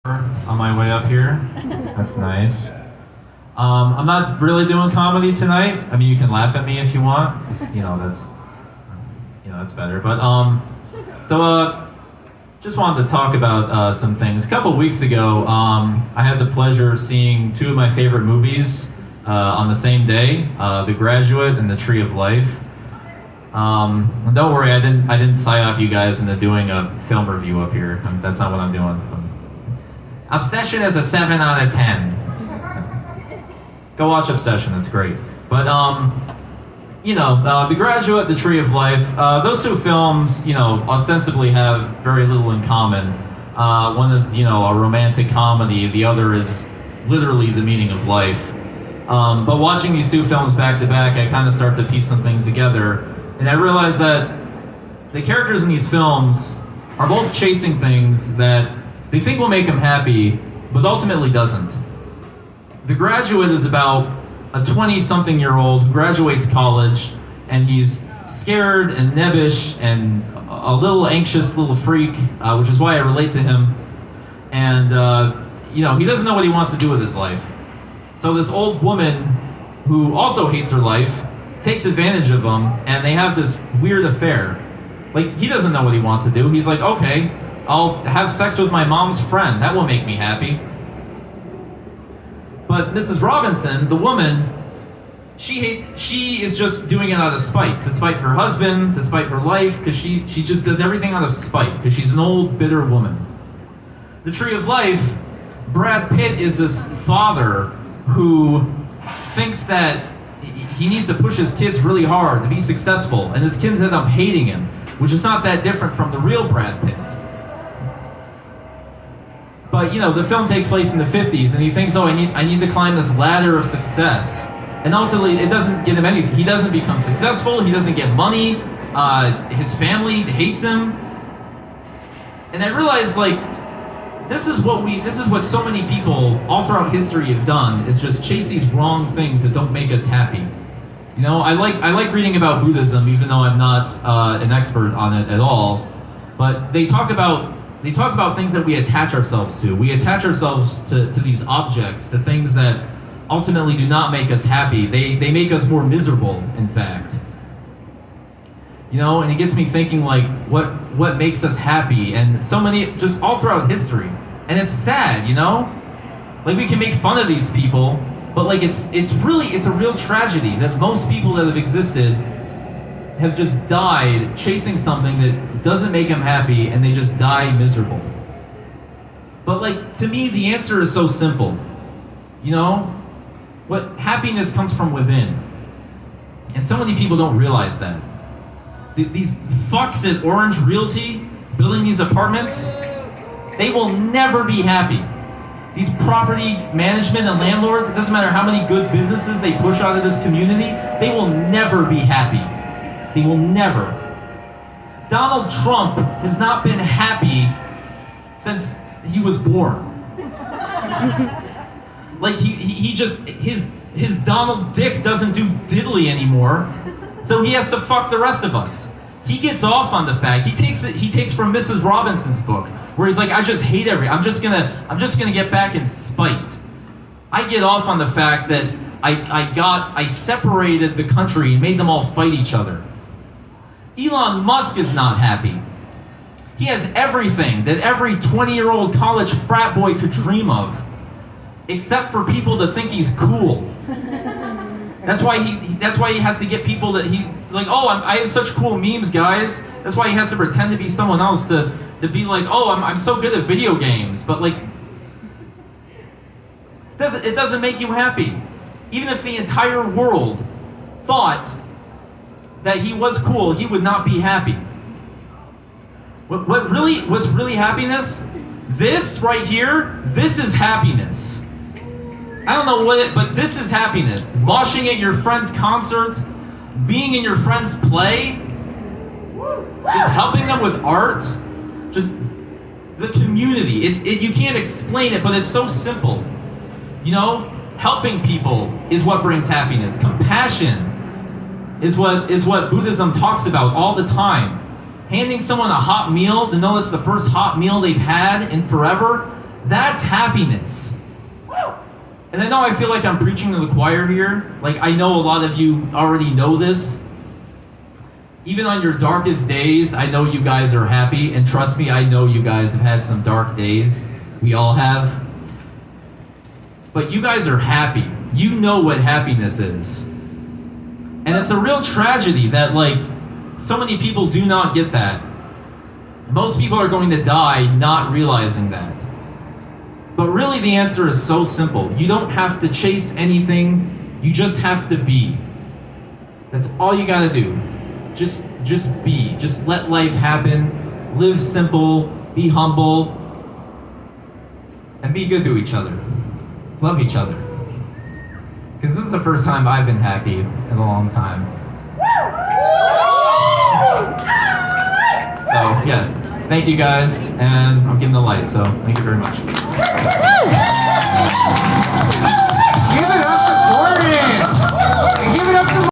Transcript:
On my way up here. That's nice. I'm not really doing comedy tonight. I mean, you can laugh at me if you want. That's better. But just wanted to talk about some things. A couple weeks ago, I had the pleasure of seeing two of my favorite movies on the same day: The Graduate and The Tree of Life. And don't worry, I didn't psyop you guys into doing a film review up here. That's not what I'm doing. Obsession is a 7 out of 10. Go watch Obsession, it's great. But, The Graduate, The Tree of Life, those two films, ostensibly have very little in common. One is, a romantic comedy, the other is literally the meaning of life. But watching these two films back to back, I kind of start to piece some things together. And I realized that the characters in these films are both chasing things that they think will make them happy, but ultimately doesn't. The Graduate is about a 20-something-year-old who graduates college, and he's scared and nebbish and a little anxious little freak, which is why I relate to him. And, he doesn't know what he wants to do with his life. So this old woman, who also hates her life, takes advantage of him, and they have this weird affair. Like, he doesn't know what he wants to do. He's like, okay, I'll have sex with my mom's friend. That will make me happy. But Mrs. Robinson, the woman, she is just doing it out of spite. To spite her husband, to spite her life, because she just does everything out of spite, because she's an old, bitter woman. The Tree of Life, Brad Pitt is this father who thinks that he needs to push his kids really hard to be successful, and his kids end up hating him, which is not that different from the real Brad Pitt. But, the film takes place in the 50s, and he thinks, I need to climb this ladder of success. And ultimately, it doesn't get him anything. He doesn't become successful, he doesn't get money, his family hates him. And I realized, this is what so many people all throughout history have done, is just chase these wrong things that don't make us happy. I like reading about Buddhism, even though I'm not an expert on it at all. But they talk about things that we attach ourselves to. We attach ourselves to these objects, to things that ultimately do not make us happy. They make us more miserable, in fact. And it gets me thinking, what makes us happy? And so many, just all throughout history. And it's sad, we can make fun of these people, but it's a real tragedy that most people that have existed have just died chasing something that doesn't make them happy, and they just die miserable. But to me, the answer is so simple. What happiness comes from within. And so many people don't realize that. These fucks at Orange Realty building these apartments, they will never be happy. These property management and landlords, it doesn't matter how many good businesses they push out of this community, they will never be happy. They will never. Donald Trump has not been happy since he was born. His Donald Dick doesn't do diddly anymore, so he has to fuck the rest of us. He gets off on the fact, he takes from Mrs. Robinson's book, where he's like, I just hate I'm just gonna get back in spite. I get off on the fact that I separated the country and made them all fight each other. Elon Musk is not happy. He has everything that every 20-year-old college frat boy could dream of, except for people to think he's cool. That's why he has to get people that I have such cool memes, guys. That's why he has to pretend to be someone else to be like, I'm so good at video games. But it doesn't make you happy. Even if the entire world thought that he was cool, he would not be happy. What's really happiness? This right here, this is happiness. I don't know but this is happiness. Moshing at your friend's concert, being in your friend's play, just helping them with art, just the community. You can't explain it, but it's so simple. Helping people is what brings happiness. Compassion is what Buddhism talks about all the time. Handing someone a hot meal to know it's the first hot meal they've had in forever, That's happiness. And I know I feel like I'm preaching to the choir here. Like, I know a lot of you already know this. Even on your darkest days, I know you guys are happy. And trust me, I know you guys have had some dark days. We all have. But you guys are happy. You know what happiness is. And it's a real tragedy that, like, so many people do not get that. Most people are going to die not realizing that. But really the answer is so simple. You don't have to chase anything, you just have to be. That's all you gotta do. Just be. Just let life happen. Live simple, be humble, and be good to each other. Love each other. Because this is the first time I've been happy in a long time. So yeah, thank you guys, and I'm getting the light, so thank you very much.